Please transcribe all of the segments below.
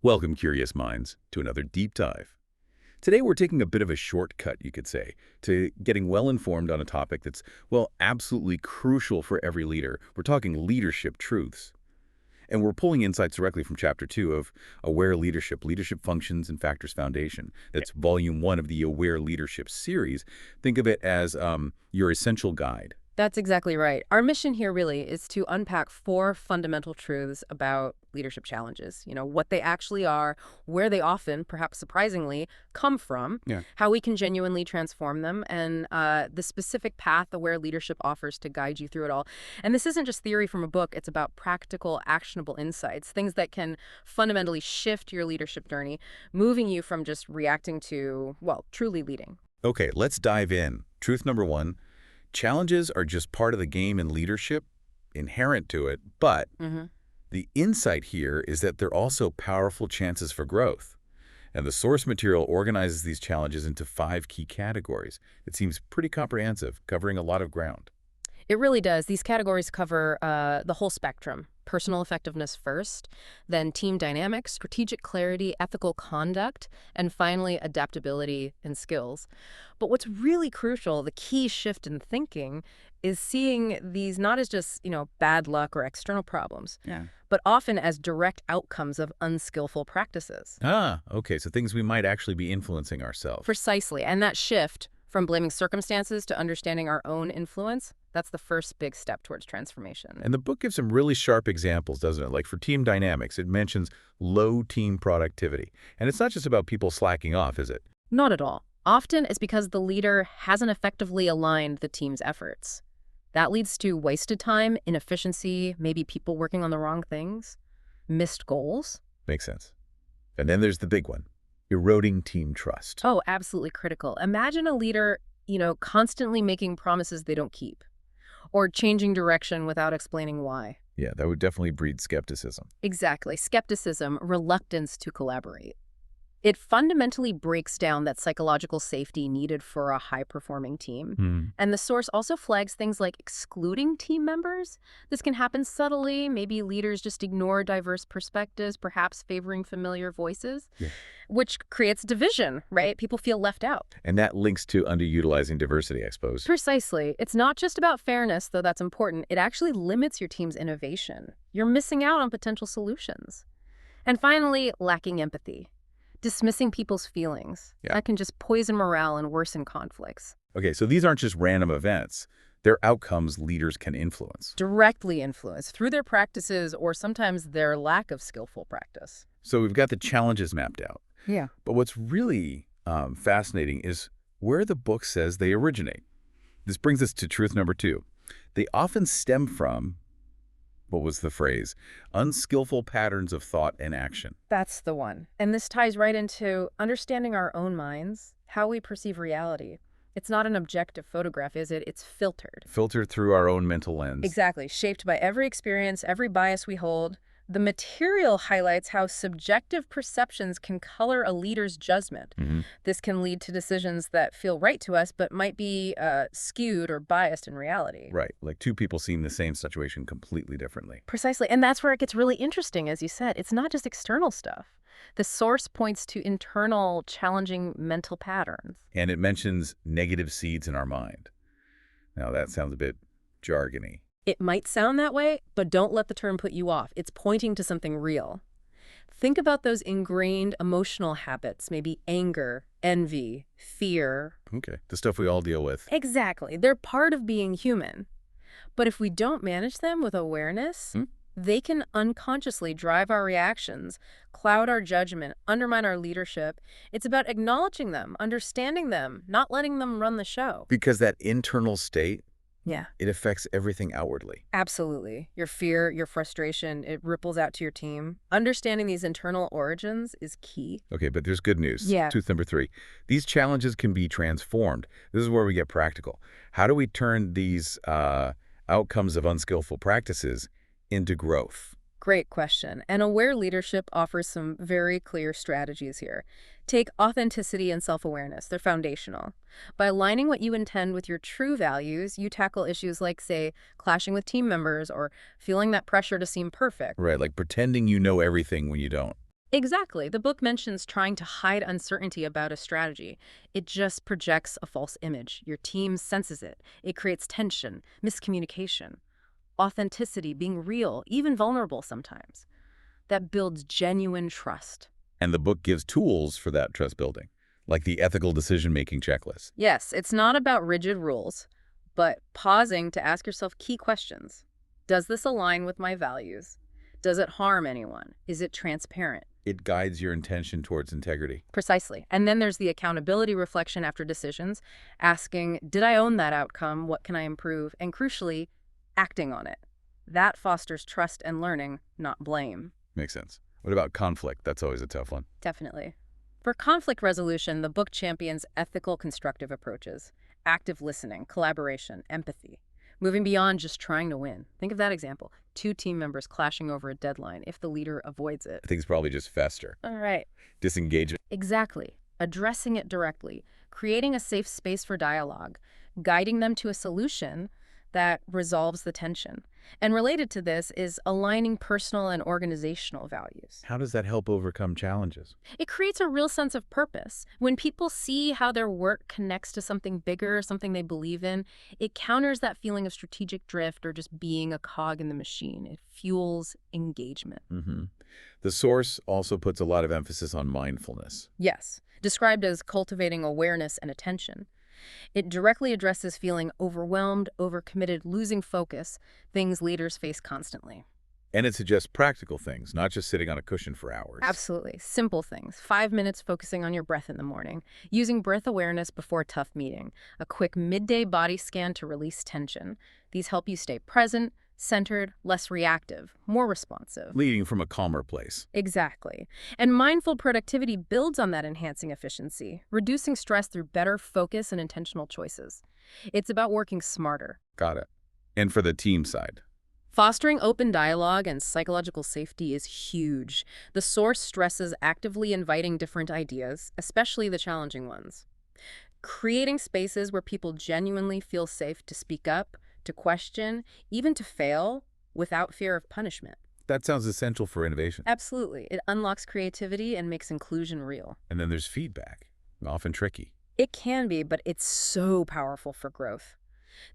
Welcome, curious minds, to another deep dive. Today we're taking a bit of a shortcut, you could say, to getting well-informed on a topic that's, well, absolutely crucial for every leader. We're talking leadership truths. And we're pulling insights directly from Chapter 2 of Aware Leadership, Leadership Functions and Factors Foundation. That's Volume 1 of the Aware Leadership series. Think of it as your essential guide. That's exactly right. Our mission here really is to unpack 4 fundamental truths about leadership challenges. What they actually are, where they often, perhaps surprisingly, come from, Yeah. how we can genuinely transform them, and the specific path Aware Leadership offers to guide you through it all. And this isn't just theory from a book. It's about practical, actionable insights, things that can fundamentally shift your leadership journey, moving you from just reacting to, well, truly leading. Okay, let's dive in. Truth number 1. Challenges are just part of the game in leadership, inherent to it, but the insight here is that they're also powerful chances for growth. And the source material organizes these challenges into 5 key categories. It seems pretty comprehensive, covering a lot of ground. It really does. These categories cover the whole spectrum. Personal effectiveness first, then team dynamics, strategic clarity, ethical conduct, and finally, adaptability and skills. But what's really crucial, the key shift in thinking, is seeing these not as just, bad luck or external problems, but often as direct outcomes of unskillful practices. Okay, so things we might actually be influencing ourselves. Precisely. And that shift from blaming circumstances to understanding our own influence, that's the first big step towards transformation. And the book gives some really sharp examples, doesn't it? Like for team dynamics, it mentions low team productivity. And it's not just about people slacking off, is it? Not at all. Often it's because the leader hasn't effectively aligned the team's efforts. That leads to wasted time, inefficiency, maybe people working on the wrong things, missed goals. Makes sense. And then there's the big one, eroding team trust. Oh, absolutely critical. Imagine a leader, constantly making promises they don't keep, or changing direction without explaining why. Yeah, that would definitely breed skepticism. Exactly. Skepticism, reluctance to collaborate. It fundamentally breaks down that psychological safety needed for a high-performing team. And the source also flags things like excluding team members. This can happen subtly. Maybe leaders just ignore diverse perspectives, perhaps favoring familiar voices, which creates division, right? People feel left out. And that links to underutilizing diversity, I suppose. Precisely. It's not just about fairness, though that's important. It actually limits your team's innovation. You're missing out on potential solutions. And finally, lacking empathy. Dismissing people's feelings. That can just poison morale and worsen conflicts. Okay, so these aren't just random events. They're outcomes leaders can influence. Directly influence through their practices or sometimes their lack of skillful practice. So we've got the challenges mapped out. Yeah. But what's really fascinating is where the book says they originate. This brings us to truth number 2. They often stem from, what was the phrase, unskillful patterns of thought and action. That's the one. And this ties right into understanding our own minds, how we perceive reality. It's not an objective photograph, is it? It's filtered. Filtered through our own mental lens. Exactly. Shaped by every experience, every bias we hold. The material highlights how subjective perceptions can color a leader's judgment. This can lead to decisions that feel right to us, but might be skewed or biased in reality. Right, like 2 people seeing the same situation completely differently. Precisely. And that's where it gets really interesting, as you said. It's not just external stuff. The source points to internal, challenging mental patterns. And it mentions negative seeds in our mind. Now, that sounds a bit jargony. It might sound that way, but don't let the term put you off. It's pointing to something real. Think about those ingrained emotional habits, maybe anger, envy, fear. Okay, the stuff we all deal with. Exactly. They're part of being human. But if we don't manage them with awareness, they can unconsciously drive our reactions, cloud our judgment, undermine our leadership. It's about acknowledging them, understanding them, not letting them run the show. Because that internal state, Yeah. it affects everything outwardly. Absolutely. Your fear, your frustration, it ripples out to your team. Understanding these internal origins is key. Okay, but there's good news. Yeah. Truth number 3. These challenges can be transformed. This is where we get practical. How do we turn these outcomes of unskillful practices into growth? Great question. And Aware Leadership offers some very clear strategies here. Take authenticity and self-awareness. They're foundational. By aligning what you intend with your true values, you tackle issues like, say, clashing with team members or feeling that pressure to seem perfect. Right, like pretending you know everything when you don't. Exactly. The book mentions trying to hide uncertainty about a strategy. It just projects a false image. Your team senses it. It creates tension, miscommunication, authenticity, being real, even vulnerable sometimes. That builds genuine trust. And the book gives tools for that trust building, like the ethical decision-making checklist. Yes, it's not about rigid rules, but pausing to ask yourself key questions. Does this align with my values? Does it harm anyone? Is it transparent? It guides your intention towards integrity. Precisely. And then there's the accountability reflection after decisions, asking, did I own that outcome? What can I improve? And crucially, acting on it. That fosters trust and learning, not blame. Makes sense. What about conflict? That's always a tough one. Definitely. For conflict resolution, the book champions ethical, constructive approaches, active listening, collaboration, empathy, moving beyond just trying to win. Think of that example. Two team members clashing over a deadline if the leader avoids it. Things probably just fester. All right. Disengagement. Exactly. Addressing it directly, creating a safe space for dialogue, guiding them to a solution that resolves the tension. And related to this is aligning personal and organizational values. How does that help overcome challenges? It creates a real sense of purpose. When people see how their work connects to something bigger, something they believe in, it counters that feeling of strategic drift or just being a cog in the machine. It fuels engagement. The source also puts a lot of emphasis on mindfulness. Yes, described as cultivating awareness and attention. It directly addresses feeling overwhelmed, overcommitted, losing focus, things leaders face constantly. And it suggests practical things, not just sitting on a cushion for hours. Absolutely. Simple things. 5 minutes focusing on your breath in the morning, using breath awareness before a tough meeting, a quick midday body scan to release tension. These help you stay present, centered, less reactive, more responsive. Leading from a calmer place. Exactly. And mindful productivity builds on that, enhancing efficiency, reducing stress through better focus and intentional choices. It's about working smarter. Got it. And for the team side? Fostering open dialogue and psychological safety is huge. The source stresses actively inviting different ideas, especially the challenging ones. Creating spaces where people genuinely feel safe to speak up, to question, even to fail, without fear of punishment. That sounds essential for innovation. Absolutely. It unlocks creativity and makes inclusion real. And then there's feedback, often tricky. It can be, but it's so powerful for growth.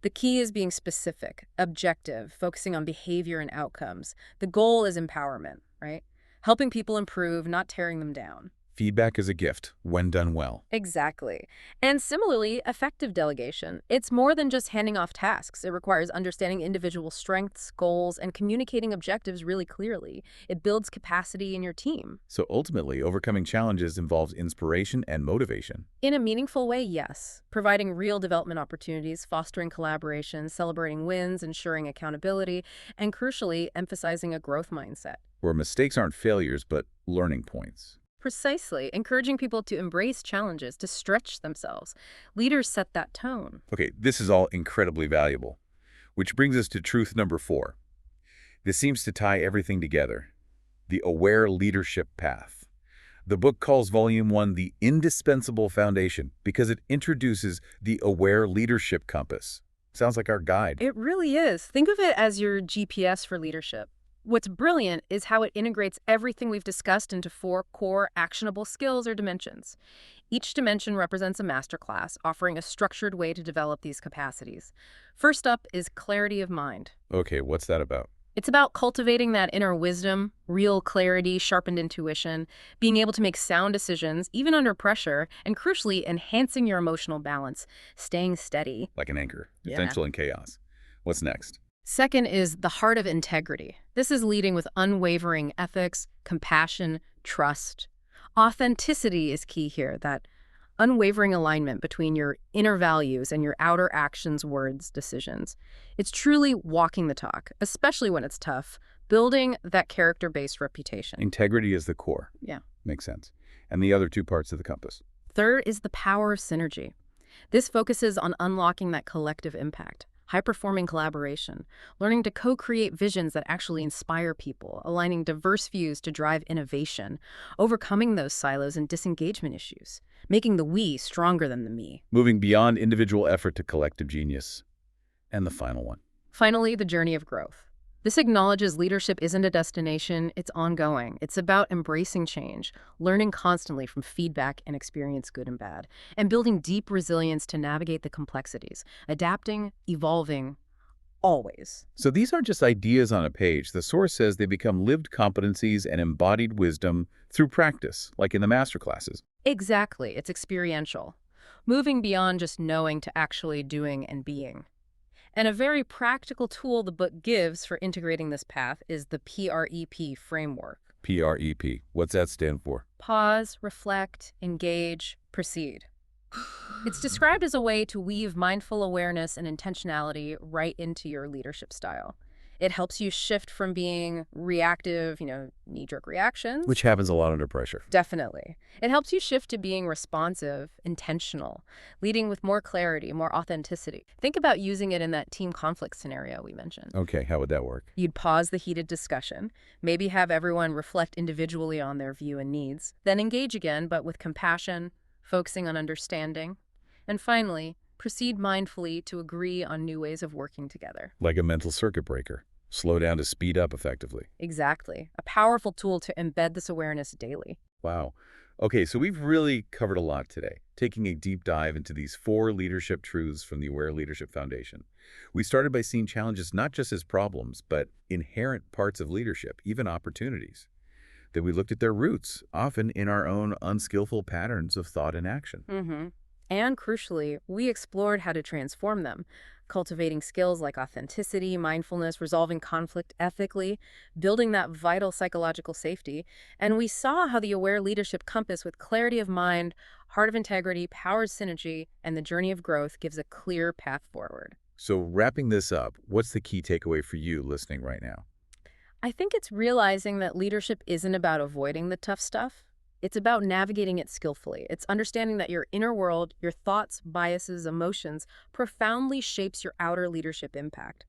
The key is being specific, objective, focusing on behavior and outcomes. The goal is empowerment, right? Helping people improve, not tearing them down. Feedback is a gift when done well. Exactly. And similarly, effective delegation. It's more than just handing off tasks. It requires understanding individual strengths, goals, and communicating objectives really clearly. It builds capacity in your team. So ultimately, overcoming challenges involves inspiration and motivation. In a meaningful way, yes. Providing real development opportunities, fostering collaboration, celebrating wins, ensuring accountability, and crucially, emphasizing a growth mindset. Where mistakes aren't failures, but learning points. Precisely, encouraging people to embrace challenges, to stretch themselves. Leaders set that tone. Okay, this is all incredibly valuable. Which brings us to truth number 4. This seems to tie everything together. The aware leadership path. The book calls Volume 1 the indispensable foundation because it introduces the aware leadership compass. Sounds like our guide. It really is. Think of it as your GPS for leadership. What's brilliant is how it integrates everything we've discussed into 4 core actionable skills or dimensions. Each dimension represents a masterclass, offering a structured way to develop these capacities. First up is clarity of mind. Okay, what's that about? It's about cultivating that inner wisdom, real clarity, sharpened intuition, being able to make sound decisions, even under pressure, and crucially, enhancing your emotional balance, staying steady. Like an anchor, Yeah. essential in chaos. What's next? Second is the heart of integrity. This is leading with unwavering ethics, compassion, trust. Authenticity is key here, that unwavering alignment between your inner values and your outer actions, words, decisions. It's truly walking the talk, especially when it's tough, building that character-based reputation. Integrity is the core. Yeah. Makes sense. And the other 2 parts of the compass. Third is the power of synergy. This focuses on unlocking that collective impact. High-performing collaboration, learning to co-create visions that actually inspire people, aligning diverse views to drive innovation, overcoming those silos and disengagement issues, making the we stronger than the me. Moving beyond individual effort to collective genius. And the final one. Finally, the journey of growth. This acknowledges leadership isn't a destination, it's ongoing. It's about embracing change, learning constantly from feedback and experience, good and bad, and building deep resilience to navigate the complexities, adapting, evolving, always. So these aren't just ideas on a page. The source says they become lived competencies and embodied wisdom through practice, like in the master classes. Exactly, it's experiential, moving beyond just knowing to actually doing and being. And a very practical tool the book gives for integrating this path is the PREP framework. PREP. What's that stand for? Pause, reflect, engage, proceed. It's described as a way to weave mindful awareness and intentionality right into your leadership style. It helps you shift from being reactive, knee-jerk reactions. Which happens a lot under pressure. Definitely. It helps you shift to being responsive, intentional, leading with more clarity, more authenticity. Think about using it in that team conflict scenario we mentioned. Okay, how would that work? You'd pause the heated discussion, maybe have everyone reflect individually on their view and needs, then engage again, but with compassion, focusing on understanding. And finally, proceed mindfully to agree on new ways of working together. Like a mental circuit breaker. Slow down to speed up effectively. Exactly. A powerful tool to embed this awareness daily. Wow. Okay, so we've really covered a lot today, taking a deep dive into these 4 leadership truths from the Aware Leadership Foundation. We started by seeing challenges not just as problems, but inherent parts of leadership, even opportunities. Then we looked at their roots, often in our own unskillful patterns of thought and action. And crucially, we explored how to transform them, cultivating skills like authenticity, mindfulness, resolving conflict ethically, building that vital psychological safety. And we saw how the Aware Leadership Compass with clarity of mind, heart of integrity, powered synergy, and the journey of growth gives a clear path forward. So wrapping this up, what's the key takeaway for you listening right now? I think it's realizing that leadership isn't about avoiding the tough stuff. It's about navigating it skillfully. It's understanding that your inner world, your thoughts, biases, emotions, profoundly shapes your outer leadership impact.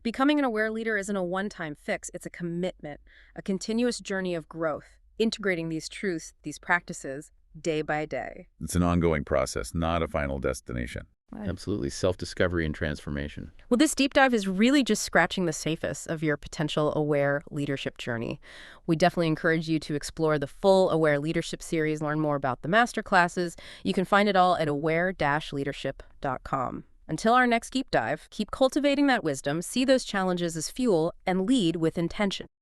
Becoming an aware leader isn't a one-time fix. It's a commitment, a continuous journey of growth, integrating these truths, these practices, day by day. It's an ongoing process, not a final destination. Absolutely. Self-discovery and transformation. Well, this deep dive is really just scratching the surface of your potential aware leadership journey. We definitely encourage you to explore the full Aware Leadership series, learn more about the masterclasses. You can find it all at aware-leadership.com. Until our next deep dive, keep cultivating that wisdom, see those challenges as fuel, and lead with intention.